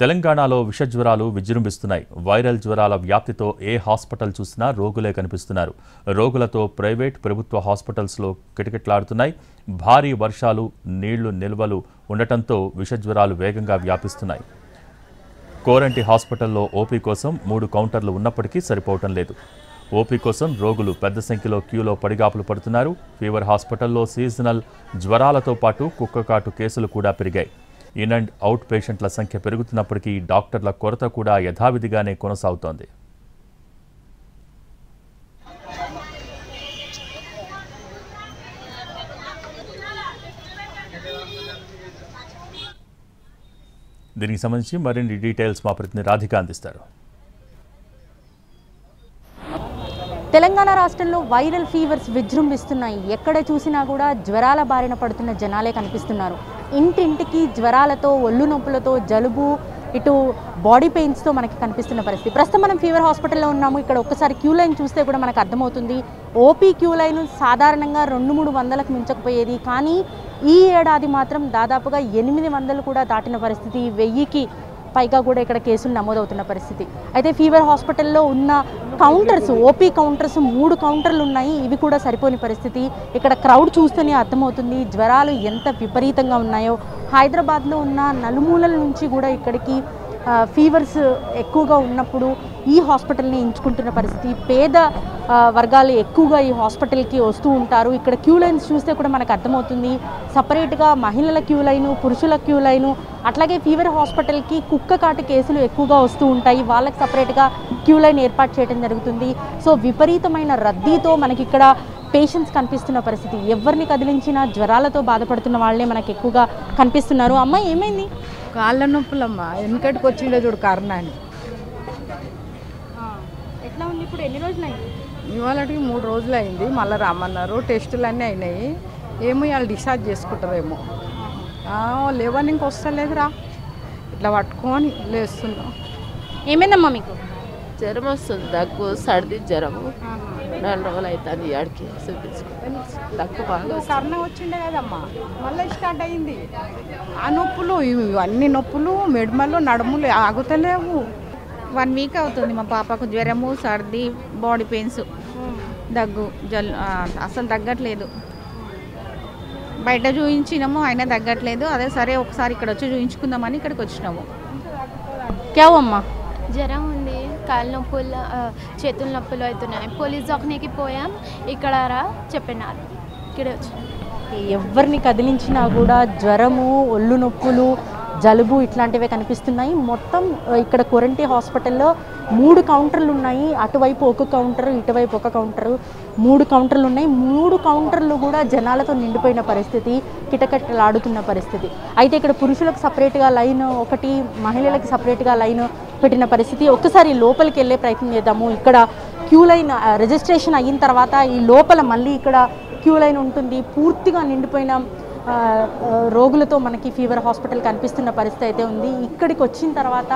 తెలంగాణలో విష జ్వరాలు విజృంభిస్తున్నాయి. వైరల్ జ్వరాల వ్యాప్తితో ఏ హాస్పిటల్ చూసినా రోగులే కనిపిస్తున్నారు. రోగులతో ప్రైవేట్, ప్రభుత్వ హాస్పిటల్స్లో కిటకిటలాడుతున్నాయి. భారీ వర్షాలు, నీళ్లు నిల్వలు ఉండటంతో విష జ్వరాలు వేగంగా వ్యాపిస్తున్నాయి. కోరంటి హాస్పిటల్లో ఓపీ కోసం 3 కౌంటర్లు ఉన్నప్పటికీ సరిపోవటం లేదు. ఓపీ కోసం రోగులు పెద్ద సంఖ్యలో క్యూలో పడిగాపులు పడుతున్నారు. ఫీవర్ హాస్పిటల్లో సీజనల్ జ్వరాలతో పాటు కుక్కకాటు కేసులు కూడా పెరిగాయి. ఇన్ అండ్ అవుట్ పేషెంట్ల సంఖ్య పెరుగుతున్నప్పటికీ డాక్టర్ల కొరత కూడా యథావిధిగానే కొనసాగుతోంది. దీనికి సంబంధించి మరిన్ని డీటెయిల్స్ మా ప్రతినిధి రాధిక అందిస్తారు. తెలంగాణ రాష్ట్రంలో వైరల్ ఫీవర్స్ విజృంభిస్తున్నాయి. ఎక్కడ చూసినా కూడా జ్వరాల బారిన పడుతున్న జనాలే కనిపిస్తున్నారు. ఇంటింటికి జ్వరాలతో, ఒళ్ళు నొప్పులతో, జలుబు, ఇటు బాడీ పెయిన్స్తో మనకి కనిపిస్తున్న పరిస్థితి. ప్రస్తుతం మనం ఫీవర్ హాస్పిటల్లో ఉన్నాము. ఇక్కడ ఒక్కసారి క్యూ లైన్ చూస్తే కూడా మనకు అర్థమవుతుంది. ఓపీ క్యూ లైన్ సాధారణంగా 200-300 వందలకు మించకపోయేది, కానీ ఈ ఏడాది మాత్రం దాదాపుగా 800 కూడా దాటిన పరిస్థితి. 1000కి పైగా కూడా ఇక్కడ కేసులు నమోదవుతున్న పరిస్థితి. అయితే ఫీవర్ హాస్పిటల్లో ఉన్న కౌంటర్స్, ఓపీ కౌంటర్స్ 3 కౌంటర్లు ఉన్నాయి. ఇవి కూడా సరిపోని పరిస్థితి. ఇక్కడ క్రౌడ్ చూస్తేనే అర్థమవుతుంది జ్వరాలు ఎంత విపరీతంగా ఉన్నాయో. హైదరాబాద్లో ఉన్న నలుమూలల నుంచి కూడా ఇక్కడికి ఫీవర్స్ ఎక్కువగా ఉన్నప్పుడు ఈ హాస్పిటల్ని ఎంచుకుంటున్న పరిస్థితి. పేద వర్గాలు ఎక్కువగా ఈ హాస్పిటల్కి వస్తూ ఉంటారు. ఇక్కడ క్యూ లైన్స్ చూస్తే కూడా మనకు అర్థమవుతుంది. సపరేట్గా మహిళల క్యూ లైను, పురుషుల క్యూ లైను, అట్లాగే ఫీవర్ హాస్పిటల్కి కుక్క కాటు కేసులు ఎక్కువగా వస్తూ ఉంటాయి. వాళ్ళకి సపరేట్గా క్యూ లైన్ ఏర్పాటు చేయడం జరుగుతుంది. సో విపరీతమైన రద్దీతో మనకి ఇక్కడ పేషెంట్స్ కనిపిస్తున్న పరిస్థితి. ఎవరిని కదిలించినా జ్వరాలతో బాధపడుతున్న వాళ్ళే మనకు ఎక్కువగా కనిపిస్తున్నారు. అమ్మ, ఏమైంది? కాళ్ళ నొప్పులమ్మా, వెనకటికి వచ్చిండే చూడు కరోనాని. ఎట్లా ఉంది ఇప్పుడు? ఎన్ని రోజులు అయింది? ఇవాళకి 3 రోజులు అయింది. మళ్ళీ రమ్మన్నారు, టెస్టులు అన్నీ అయినాయి. ఏమో ఇవాళ డిశ్చార్జ్ చేసుకుంటారేమో. లేవని ఇంక వస్తలేదురా, ఇట్లా పట్టుకొని లేస్తున్నాం. ఏమైందమ్మా మీకు? జ్వరం వస్తుంది, దగ్గు, సర్ది, జ్వరము. 4 రోజులు అవుతుంది ఆడికి చూపించుకోవాలి. దగ్గు బాగా కరోనా వచ్చిండే కదమ్మా, మళ్ళీ స్టార్ట్ అయింది. ఆ నొప్పులు, ఇవన్నీ నొప్పులు, మెడమలు, నడుములు ఆగుతలేవు. 1 వీక్ అవుతుంది మా పాపకు. జ్వరము, సర్ది, బాడీ పెయిన్స్, దగ్గు, అసలు తగ్గట్లేదు. బయట చూపించినాము, అయినా తగ్గట్లేదు. అదే సరే ఒకసారి ఇక్కడ వచ్చి చూపించుకుందామని ఇక్కడికి వచ్చినాము. క్యావమ్మా? జ్వరం ఉంది, కాళ్ళ నొప్పులు, చేతుల నొప్పులు అవుతున్నాయి. పోలీస్ దవాఖానకి పోయాం, ఇక్కడ రా చెప్పినారు, ఇక్కడ వచ్చి. ఎవరిని కదిలించినా కూడా జ్వరము, ఒళ్ళు నొప్పులు, జలుబు ఇట్లాంటివే కనిపిస్తున్నాయి. మొత్తం ఇక్కడ కోరంటి హాస్పిటల్లో 3 కౌంటర్లు ఉన్నాయి. అటువైపు ఒక కౌంటర్, ఇటువైపు ఒక కౌంటరు, 3 కౌంటర్లు ఉన్నాయి. 3 కౌంటర్లు కూడా జనాలతో నిండిపోయిన పరిస్థితి, కిటకిటలాడుతున్న పరిస్థితి. అయితే ఇక్కడ పురుషులకు సపరేట్గా లైన్ ఒకటి, మహిళలకు సపరేట్గా లైన్ పెట్టిన పరిస్థితి. ఒక్కసారి లోపలికి వెళ్ళే ప్రయత్నం చేద్దాము. ఇక్కడ క్యూ లైన్ రిజిస్ట్రేషన్ అయిన తర్వాత ఈ లోపల మళ్ళీ ఇక్కడ క్యూ లైన్ ఉంటుంది. పూర్తిగా నిండిపోయిన రోగులతో మనకి ఫీవర్ హాస్పిటల్ కనిపిస్తున్న పరిస్థితి అయితే ఉంది. ఇక్కడికి వచ్చిన తర్వాత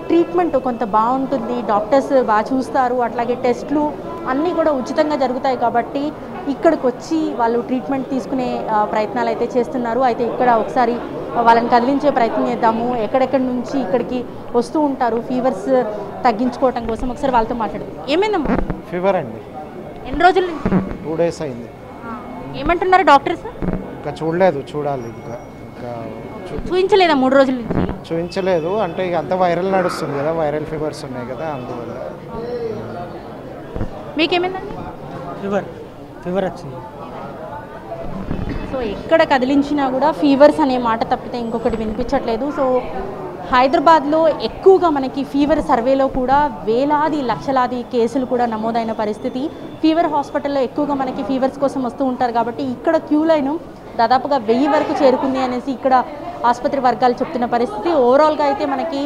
ట్రీట్మెంట్ కొంత బాగుంటుంది, డాక్టర్స్ బాగా చూస్తారు, అట్లాగే టెస్ట్లు అన్నీ కూడా ఉచితంగా జరుగుతాయి. కాబట్టి ఇక్కడికి వచ్చి వాళ్ళు ట్రీట్మెంట్ తీసుకునే ప్రయత్నాలు అయితే చేస్తున్నారు. అయితే ఇక్కడ ఒకసారి వాళ్ళని కదిలించే ప్రయత్నం చేద్దాము. ఎక్కడెక్కడి నుంచి ఇక్కడికి వస్తూ ఉంటారు ఫీవర్స్ తగ్గించుకోవటం కోసం. ఒకసారి వాళ్ళతో మాట్లాడదాం. ఏమైందమ్మా? ఫీవర్ అండి. ఎన్ని రోజుల నుంచి? 2 డేస్ అయింది. ఏమంటున్నారు డాక్టర్స్? ఇంకా చూడలేదు, చూడాలి. ఇంకా చూపించలేదా 3 రోజుల నుంచి? చూపించలేదు అంటే ఇక అంతా వైరల్ నడుస్తుంది కదా, వైరల్ ఫీవర్స్ ఉన్నాయి కదా, అందువల్ల. మీకేమైందండి? ఫీవర్ వచ్చింది. సో ఎక్కడ కదిలించినా కూడా ఫీవర్స్ అనే మాట తప్పితే ఇంకొకటి వినిపించట్లేదు. సో హైదరాబాద్లో ఎక్కువగా మనకి ఫీవర్ సర్వేలో కూడా వేలాది లక్షలాది కేసులు కూడా నమోదైన పరిస్థితి. ఫీవర్ హాస్పిటల్లో ఎక్కువగా మనకి ఫీవర్స్ కోసం వస్తూ ఉంటారు కాబట్టి ఇక్కడ క్యూ లైన్ దాదాపుగా 1000 వరకు చేరుకుంది అనేసి ఇక్కడ ఆసుపత్రి వర్గాలు చెప్తున్న పరిస్థితి. ఓవరాల్గా అయితే మనకి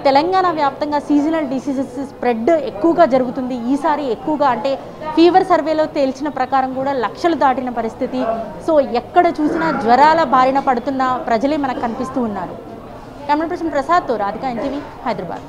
తెలంగాణ వ్యాప్తంగా సీజనల్ డిసీజెస్ స్ప్రెడ్ ఎక్కువగా జరుగుతుంది. ఈసారి ఎక్కువగా అంటే ఫీవర్ సర్వేలో తేల్చిన ప్రకారం కూడా లక్షలు దాటిన పరిస్థితి. సో ఎక్కడ చూసినా జ్వరాల బారిన పడుతున్న ప్రజలే మనకు కనిపిస్తూ ఉన్నారు. కెమెరా పర్సన్ ప్రసాద్తో రాధిక, ఎన్టీవీ, హైదరాబాద్.